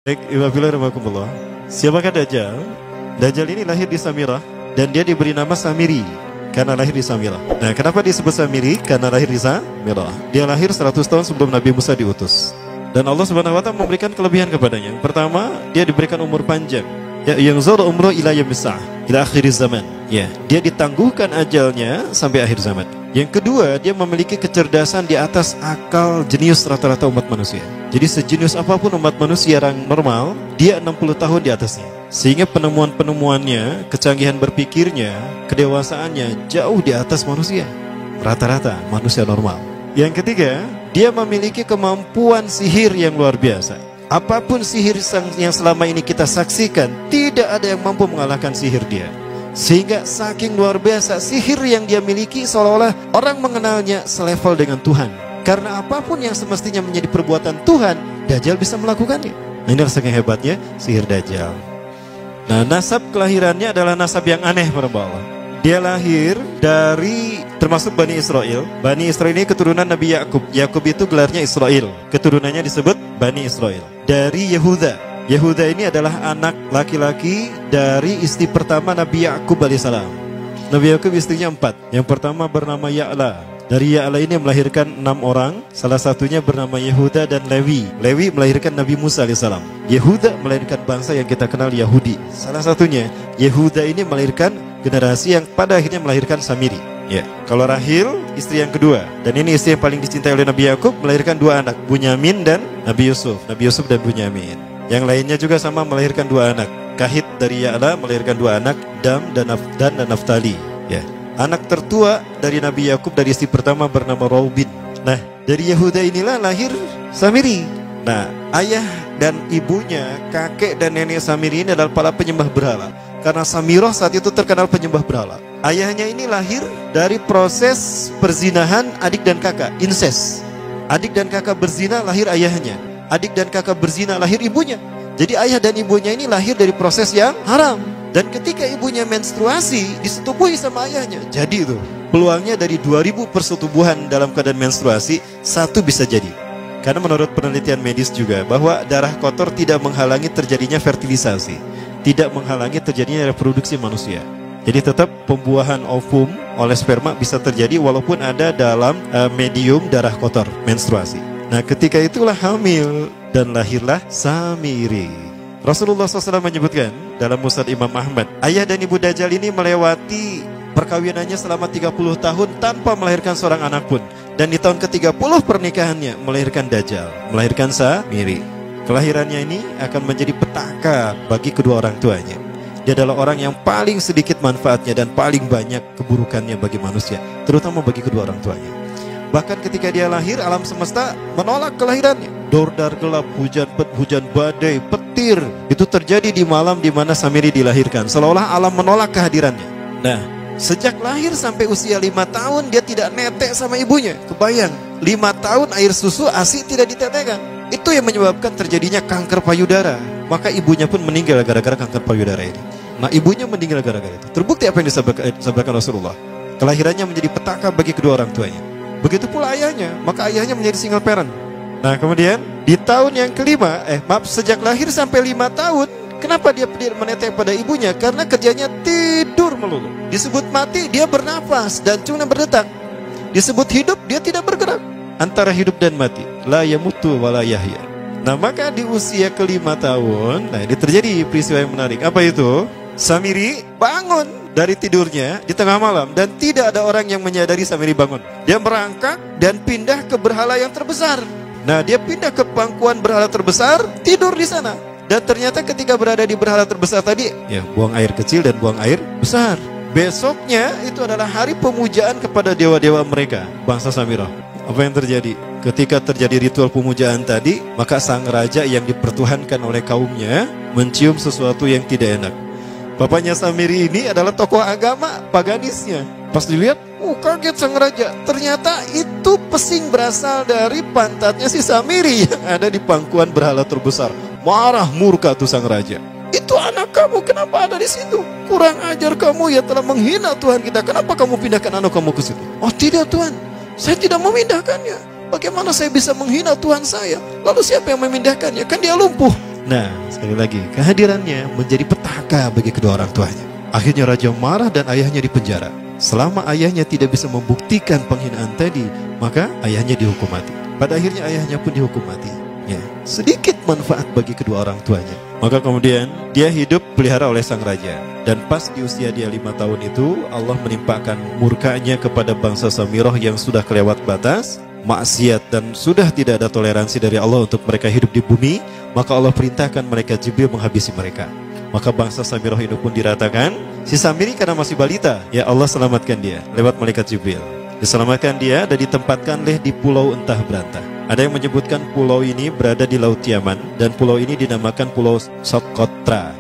Baik, Iwabillah. Siapakah Dajjal? Dajjal ini lahir di Samirah dan dia diberi nama Samiri karena lahir di Samirah. Nah, kenapa disebut Samiri? Karena lahir di Samirah. Dia lahir 100 tahun sebelum Nabi Musa diutus. Dan Allah Subhanahu wa taala memberikan kelebihan kepadanya. Pertama, dia diberikan umur panjang. Ya, yang zara umruh ila yamsah, ila akhir zaman. Ya, dia ditangguhkan ajalnya sampai akhir zaman. Yang kedua, dia memiliki kecerdasan di atas akal jenius rata-rata umat manusia. Jadi sejenius apapun umat manusia yang normal, dia 60 tahun di atasnya. Sehingga penemuan-penemuannya, kecanggihan berpikirnya, kedewasaannya jauh di atas manusia. Rata-rata manusia normal. Yang ketiga, dia memiliki kemampuan sihir yang luar biasa. Apapun sihir yang selama ini kita saksikan, tidak ada yang mampu mengalahkan sihir dia. Sehingga saking luar biasa sihir yang dia miliki, seolah-olah orang mengenalnya selevel dengan Tuhan. Karena apapun yang semestinya menjadi perbuatan Tuhan, Dajjal bisa melakukannya. Nah, inilah saking hebatnya sihir Dajjal. Nah, nasab kelahirannya adalah nasab yang aneh para Allah. Dia lahir dari termasuk Bani Israel. Bani Israel ini keturunan Nabi Yakub. Yakub itu gelarnya Israel. Keturunannya disebut Bani Israel. Dari Yehuda. Yehuda ini adalah anak laki-laki dari istri pertama Nabi Yakub alaihissalam. Nabi Yakub istrinya 4. Yang pertama bernama Ya'la. Dari Ya'la ini melahirkan 6 orang. Salah satunya bernama Yehuda dan Lewi. Lewi melahirkan Nabi Musa alaihissalam. Yehuda melahirkan bangsa yang kita kenal Yahudi. Salah satunya Yehuda ini melahirkan generasi yang pada akhirnya melahirkan Samiri. Ya, kalau Rahil istri yang kedua, dan ini istri yang paling dicintai oleh Nabi Yakub, melahirkan 2 anak, Bunyamin dan Nabi Yusuf. Nabi Yusuf dan Bunyamin. Yang lainnya juga sama melahirkan 2 anak. Kahit dari Ya'la melahirkan 2 anak, Dam dan Naftali. Ya. Anak tertua dari Nabi Yakub dari istri pertama bernama Raubin. Nah, dari Yehuda inilah lahir Samiri. Nah, ayah dan ibunya, kakek dan nenek Samiri ini adalah para penyembah berhala. Karena Samirah saat itu terkenal penyembah berhala. Ayahnya ini lahir dari proses perzinahan adik dan kakak, incest. Adik dan kakak berzina, lahir ayahnya. Adik dan kakak berzina, lahir ibunya. Jadi ayah dan ibunya ini lahir dari proses yang haram. Dan ketika ibunya menstruasi, disetubuhi sama ayahnya. Jadi itu peluangnya dari 2000 persetubuhan dalam keadaan menstruasi, 1 bisa jadi. Karena menurut penelitian medis juga, bahwa darah kotor tidak menghalangi terjadinya fertilisasi, tidak menghalangi terjadinya reproduksi manusia. Jadi tetap pembuahan ovum oleh sperma bisa terjadi walaupun ada dalam medium darah kotor, menstruasi. Nah, ketika itulah hamil dan lahirlah Samiri. Rasulullah SAW menyebutkan dalam Musnad Imam Ahmad, ayah dan ibu Dajjal ini melewati perkawinannya selama 30 tahun tanpa melahirkan seorang anak pun. Dan di tahun ke-30 pernikahannya melahirkan Dajjal, melahirkan Samiri. Kelahirannya ini akan menjadi petaka bagi kedua orang tuanya. Dia adalah orang yang paling sedikit manfaatnya dan paling banyak keburukannya bagi manusia, terutama bagi kedua orang tuanya. Bahkan ketika dia lahir, alam semesta menolak kelahirannya. Dordar gelap, hujan badai, petir, itu terjadi di malam di mana Samiri dilahirkan. Seolah-olah alam menolak kehadirannya. Nah, sejak lahir sampai usia 5 tahun dia tidak netek sama ibunya. Kebayang, 5 tahun air susu ASI tidak ditetekkan. Itu yang menyebabkan terjadinya kanker payudara. Maka ibunya pun meninggal gara-gara kanker payudara ini. Nah, ibunya meninggal gara-gara itu. Terbukti apa yang disampaikan Rasulullah. Kelahirannya menjadi petaka bagi kedua orang tuanya. Begitu pula ayahnya, maka ayahnya menjadi single parent. Nah, kemudian di tahun yang kelima, sejak lahir sampai 5 tahun, kenapa dia menetek pada ibunya? Karena kerjanya tidur melulu. Disebut mati, dia bernafas dan cuma berdetak. Disebut hidup, dia tidak bergerak. Antara hidup dan mati, la yamutu wa la yahya. Nah, maka di usia ke-5 tahun, nah ini terjadi peristiwa yang menarik. Apa itu? Samiri bangun dari tidurnya di tengah malam dan tidak ada orang yang menyadari Samiri bangun. Dia merangkak dan pindah ke berhala yang terbesar. Nah, dia pindah ke pangkuan berhala terbesar, tidur di sana. Dan ternyata ketika berada di berhala terbesar tadi, ya buang air kecil dan buang air besar. Besoknya itu adalah hari pemujaan kepada dewa-dewa mereka, bangsa Samirah. Apa yang terjadi? Ketika terjadi ritual pemujaan tadi, maka sang raja yang dipertuhankan oleh kaumnya mencium sesuatu yang tidak enak. Bapaknya Samiri ini adalah tokoh agama paganisnya. Pas dilihat, kaget sang raja. Ternyata itu pesing berasal dari pantatnya si Samiri yang ada di pangkuan berhala terbesar. Marah murka tuh sang raja. Itu anak kamu, kenapa ada di situ? Kurang ajar kamu, ya telah menghina Tuhan kita. Kenapa kamu pindahkan anak kamu ke situ? Oh tidak Tuhan, saya tidak memindahkannya. Bagaimana saya bisa menghina Tuhan saya? Lalu siapa yang memindahkannya? Kan dia lumpuh. Nah, sekali lagi, kehadirannya menjadi petaka bagi kedua orang tuanya. Akhirnya raja marah dan ayahnya dipenjara. Selama ayahnya tidak bisa membuktikan penghinaan tadi, maka ayahnya dihukum mati. Pada akhirnya ayahnya pun dihukum mati. Ya, sedikit manfaat bagi kedua orang tuanya. Maka kemudian dia hidup pelihara oleh sang raja. Dan pas di usia dia 5 tahun itu, Allah menimpakan murkanya kepada bangsa Samirah yang sudah kelewat batas, maksiat, dan sudah tidak ada toleransi dari Allah untuk mereka hidup di bumi. Maka Allah perintahkan mereka Jibril menghabisi mereka. Maka bangsa Samirah ini pun diratakan. Si Samiri karena masih balita, ya Allah selamatkan dia lewat malaikat Jibril. Diselamatkan dia dan ditempatkanlah di pulau entah berantah. Ada yang menyebutkan pulau ini berada di Laut Yaman, dan pulau ini dinamakan Pulau Socotra.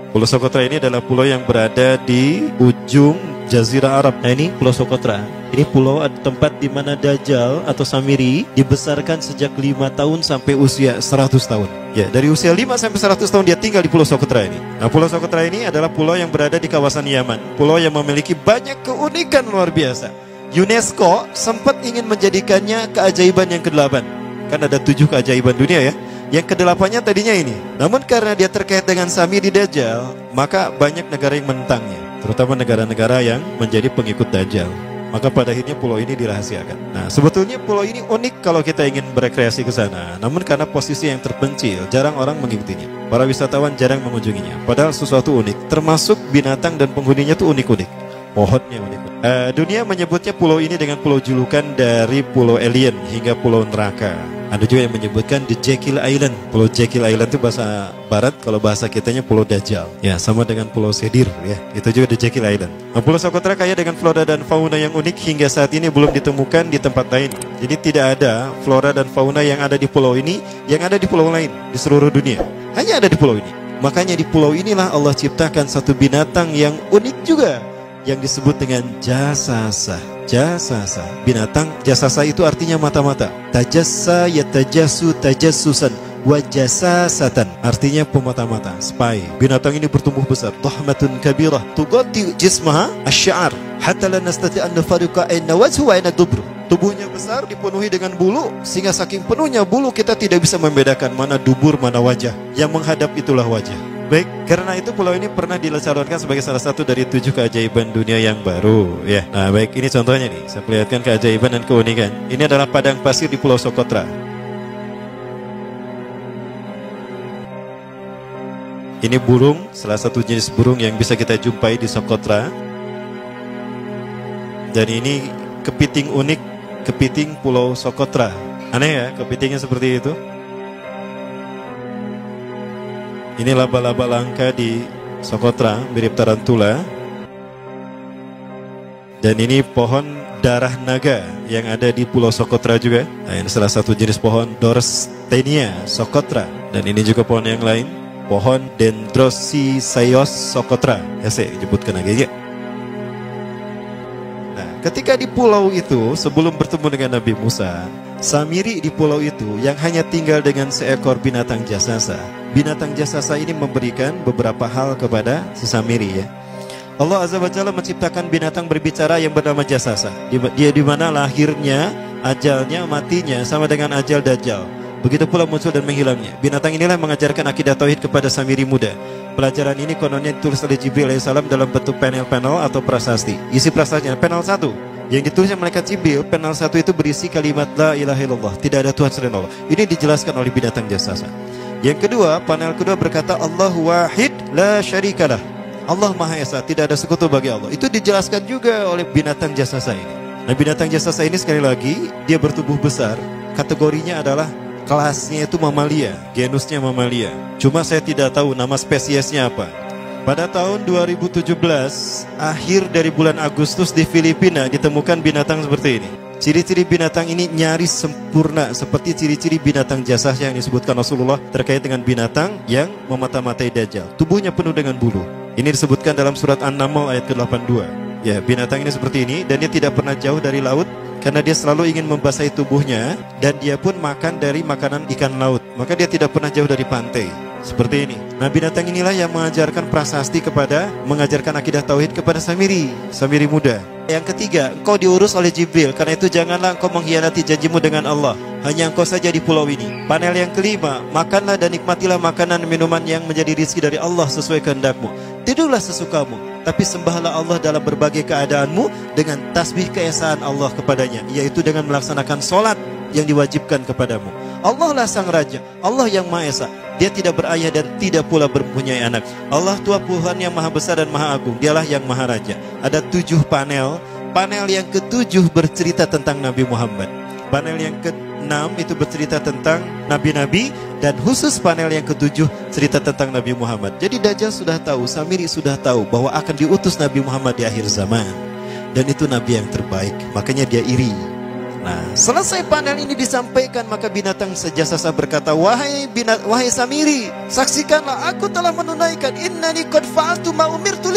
Pulau Socotra ini adalah pulau yang berada di ujung Jazirah Arab. Nah, ini Pulau Socotra. Ini pulau tempat di mana Dajjal atau Samiri dibesarkan sejak 5 tahun sampai usia 100 tahun. Ya, dari usia 5 sampai 100 tahun dia tinggal di Pulau Socotra ini. Nah, Pulau Socotra ini adalah pulau yang berada di kawasan Yaman. Pulau yang memiliki banyak keunikan luar biasa. UNESCO sempat ingin menjadikannya keajaiban yang ke-8. Kan ada 7 keajaiban dunia ya. Yang ke-8-nya tadinya ini. Namun karena dia terkait dengan Samiri Dajjal, maka banyak negara yang menentangnya, terutama negara-negara yang menjadi pengikut Dajjal. Maka pada akhirnya pulau ini dirahasiakan. Nah, sebetulnya pulau ini unik kalau kita ingin berekreasi ke sana. Namun karena posisi yang terpencil, jarang orang mengikutinya. Para wisatawan jarang mengunjunginya. Padahal sesuatu unik, termasuk binatang dan penghuninya tuh unik-unik. Pohonnya unik. Dunia menyebutnya pulau ini dengan pulau julukan dari pulau alien hingga pulau neraka. Ada juga yang menyebutkan The Jekyll Island. Pulau Jekyll Island itu bahasa barat, kalau bahasa kitanya Pulau Dajjal. Ya, sama dengan Pulau Sedir ya. Itu juga The Jekyll Island. Nah, Pulau Socotra kaya dengan flora dan fauna yang unik hingga saat ini belum ditemukan di tempat lain. Jadi tidak ada flora dan fauna yang ada di pulau ini yang ada di pulau lain di seluruh dunia. Hanya ada di pulau ini. Makanya di pulau inilah Allah ciptakan satu binatang yang unik juga, yang disebut dengan jasasa. Jasasa, binatang jasasa itu artinya mata-mata. Tajassa yatajassu tajassusan wa jasasatan, artinya pemata-mata, spy. Binatang ini bertumbuh besar, tahmatun kabirah tughatti jismaha asy-sya'r hatta la nastati' an nafariqa ayna wajhu wa ayna dubru. Tubuhnya besar, dipenuhi dengan bulu, sehingga saking penuhnya bulu kita tidak bisa membedakan mana dubur mana wajah. Yang menghadap itulah wajah. Baik, karena itu pulau ini pernah dilesarkan sebagai salah satu dari 7 keajaiban dunia yang baru ya. Nah baik, ini contohnya nih, saya perlihatkan keajaiban dan keunikan. Ini adalah padang pasir di Pulau Socotra. Ini burung, salah satu jenis burung yang bisa kita jumpai di Socotra. Dan ini kepiting unik, kepiting Pulau Socotra. Aneh ya, kepitingnya seperti itu. Ini laba-laba langka di Socotra, mirip tarantula. Dan ini pohon darah naga yang ada di Pulau Socotra juga. Nah, ini salah satu jenis pohon Dorstenia Socotra. Dan ini juga pohon yang lain, pohon Dendrosisaios Socotra. Ya saya sebutkan lagi ya. Nah, ketika di pulau itu sebelum bertemu dengan Nabi Musa, Samiri di pulau itu yang hanya tinggal dengan seekor binatang jasasa. Binatang jasasa ini memberikan beberapa hal kepada si Samiri ya. Allah Azza wa Jalla menciptakan binatang berbicara yang bernama jasasa. Dia di mana lahirnya, ajalnya, matinya sama dengan ajal Dajjal. Begitu pula muncul dan menghilangnya. Binatang inilah mengajarkan akidah tauhid kepada Samiri muda. Pelajaran ini kononnya ditulis oleh Jibril alaihissalam dalam bentuk panel-panel atau prasasti. Isi prasastinya panel 1. Yang ditulisnya malaikat Jibril, panel 1 itu berisi kalimat la ilaha illallah, tidak ada Tuhan selain Allah. Ini dijelaskan oleh binatang jasasa. Yang kedua, panel kedua berkata Allahu wahid la syarikalah. Allah Maha Esa, tidak ada sekutu bagi Allah. Itu dijelaskan juga oleh binatang jasasa ini. Nah, binatang jasasa ini sekali lagi dia bertubuh besar. Kategorinya adalah kelasnya itu mamalia, genusnya mamalia. Cuma saya tidak tahu nama spesiesnya apa. Pada tahun 2017, akhir dari bulan Agustus di Filipina ditemukan binatang seperti ini. Ciri-ciri binatang ini nyaris sempurna seperti ciri-ciri binatang jasasa yang disebutkan Rasulullah terkait dengan binatang yang memata-matai Dajjal. Tubuhnya penuh dengan bulu. Ini disebutkan dalam surat An-Naml ayat ke-82. Ya, binatang ini seperti ini dan dia tidak pernah jauh dari laut karena dia selalu ingin membasahi tubuhnya dan dia pun makan dari makanan ikan laut. Maka dia tidak pernah jauh dari pantai. Seperti ini. Nah, binatang inilah yang mengajarkan prasasti mengajarkan akidah tauhid kepada Samiri muda. Yang ketiga, engkau diurus oleh Jibril. Karena itu janganlah engkau mengkhianati janjimu dengan Allah. Hanya engkau saja di pulau ini. Panel yang kelima, makanlah dan nikmatilah makanan dan minuman yang menjadi rezeki dari Allah sesuai kehendakmu. Tidurlah sesukamu, tapi sembahlah Allah dalam berbagai keadaanmu dengan tasbih keesaan Allah kepadanya, yaitu dengan melaksanakan solat yang diwajibkan kepadamu. Allah lah sang raja, Allah yang Maha Esa. Dia tidak berayah dan tidak pula mempunyai anak. Allah Tuhan Tuhan yang maha besar dan maha agung. Dialah yang maha raja. Ada 7 panel. Panel yang ke-7 bercerita tentang Nabi Muhammad. Panel yang ke-6 itu bercerita tentang nabi-nabi. Dan khusus panel yang ke-7 cerita tentang Nabi Muhammad. Jadi Dajjal sudah tahu, Samiri sudah tahu bahwa akan diutus Nabi Muhammad di akhir zaman. Dan itu Nabi yang terbaik. Makanya dia iri. Nah, selesai panel ini disampaikan, maka binatang sejasasa berkata, wahai Samiri, saksikanlah aku telah menunaikan, innani qad fa'altu ma umirtu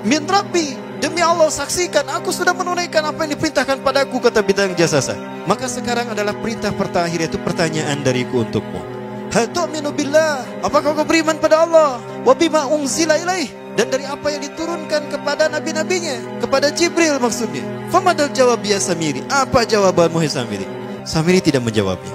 min rabbi. Demi Allah, saksikan aku sudah menunaikan apa yang diperintahkan padaku, kata binatang jasasa. Maka sekarang adalah perintah terakhir, yaitu pertanyaan dariku untukmu. Hal tu'minu billah, apakah kau beriman pada Allah? Wa bima unzila ilaih, dan dari apa yang diturunkan kepada nabi-nabinya, kepada Jibril maksudnya. Famadal jawab ya Samiri, apa jawabanmu hai Samiri? Samiri tidak menjawabnya.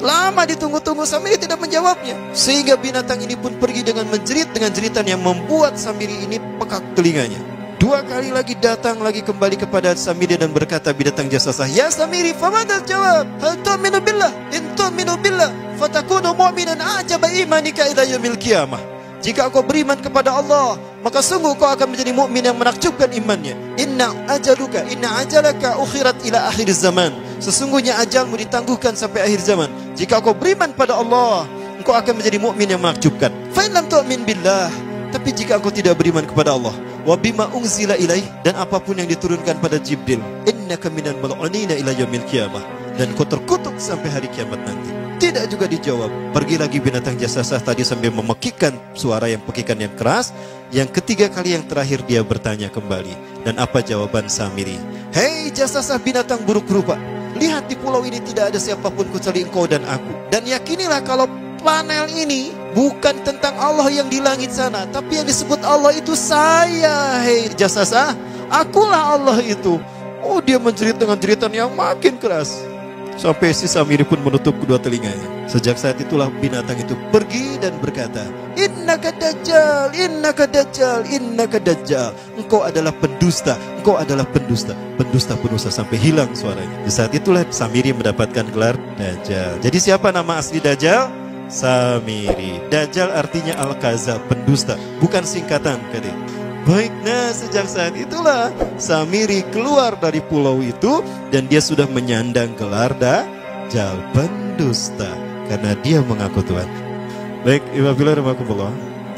Lama ditunggu-tunggu, Samiri tidak menjawabnya. Sehingga binatang ini pun pergi dengan menjerit, dengan jeritan yang membuat Samiri ini pekak telinganya. 2 kali lagi datang lagi kembali kepada Samiri dan berkata binatang jasasa, ya Samiri, famadal jawab, hal tu'minu billah, in tu'minu billah, fatakunu mu'minan ajaba imanika ila yaumil qiyamah. Jika kau beriman kepada Allah, maka sungguh kau akan menjadi mukmin yang menakjubkan imannya. Inna ajalaka ukhirat ila akhir zaman. Sesungguhnya ajalmu ditangguhkan sampai akhir zaman. Jika kau beriman pada Allah, engkau akan menjadi mukmin yang menakjubkan. Fa in lam tu'min billah, tapi jika engkau tidak beriman kepada Allah, wa bima unzila ilaih, dan apapun yang diturunkan pada Jibril, innaka minal mal'unina ila yaumil qiyamah, dan kau terkutuk sampai hari kiamat nanti. Tidak juga dijawab. Pergi lagi binatang jasasa tadi sambil memekikkan suara yang pekikan yang keras. Yang ketiga kali yang terakhir dia bertanya kembali. Dan apa jawaban Samiri? Hei jasasa binatang buruk rupa, lihat di pulau ini tidak ada siapapun kecuali engkau dan aku. Dan yakinilah kalau panel ini bukan tentang Allah yang di langit sana, tapi yang disebut Allah itu saya. Hei jasasa, akulah Allah itu. Oh, dia menjerit dengan jeritan yang makin keras. Sampai si Samiri pun menutup kedua telinganya. Sejak saat itulah binatang itu pergi dan berkata, innaka dajjal, innaka dajjal, innaka dajjal. Engkau adalah pendusta, engkau adalah pendusta. Pendusta sampai hilang suaranya. Di saat itulah Samiri mendapatkan gelar Dajjal. Jadi siapa nama asli Dajjal? Samiri. Dajjal artinya Al-Kazab, pendusta, bukan singkatan kali. Baik, nah sejak saat itulah Samiri keluar dari pulau itu dan dia sudah menyandang gelar Dajjal, pendusta, karena dia mengaku Tuhan. Baik, Ibabillah rahmatullah.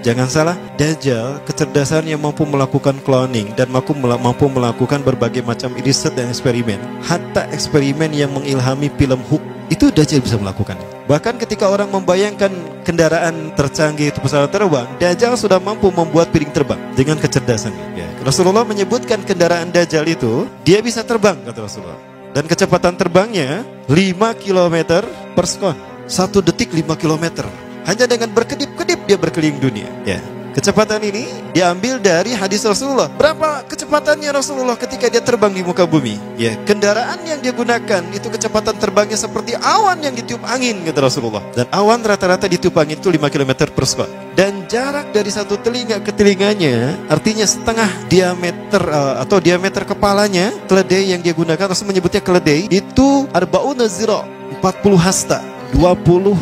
Jangan salah, Dajjal kecerdasannya mampu melakukan cloning dan mampu melakukan berbagai macam riset dan eksperimen. Hatta eksperimen yang mengilhami film Hook itu Dajjal bisa melakukan. Bahkan ketika orang membayangkan kendaraan tercanggih itu pesawat terbang, Dajjal sudah mampu membuat piring terbang dengan kecerdasannya. Ya. Rasulullah menyebutkan kendaraan Dajjal itu dia bisa terbang, kata Rasulullah. Dan kecepatan terbangnya 5 km per sekon. 1 detik 5 km. Hanya dengan berkedip-kedip dia berkeliling dunia. Ya. Kecepatan ini diambil dari hadis Rasulullah. Berapa kecepatannya Rasulullah ketika dia terbang di muka bumi? Ya, kendaraan yang dia gunakan itu kecepatan terbangnya seperti awan yang ditiup angin, kata Rasulullah. Dan awan rata-rata ditiup angin itu 5 km per sekon. Dan jarak dari satu telinga ke telinganya, artinya setengah diameter atau diameter kepalanya, keledai yang dia gunakan, Rasul menyebutnya keledai, itu arba'una zira, 40 hasta, 27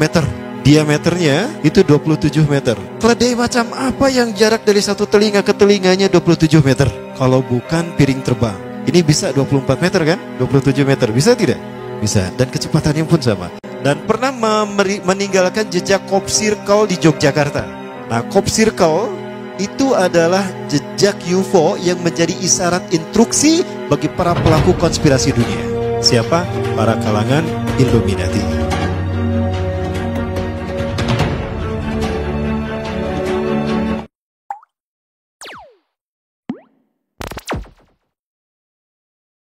meter. Diameternya itu 27 meter. Keledai macam apa yang jarak dari satu telinga ke telinganya 27 meter? Kalau bukan piring terbang. Ini bisa 24 meter kan? 27 meter. Bisa tidak? Bisa. Dan kecepatannya pun sama. Dan pernah meninggalkan jejak Cop Circle di Yogyakarta. Nah, Cop Circle itu adalah jejak UFO yang menjadi isyarat instruksi bagi para pelaku konspirasi dunia. Siapa? Para kalangan Illuminati.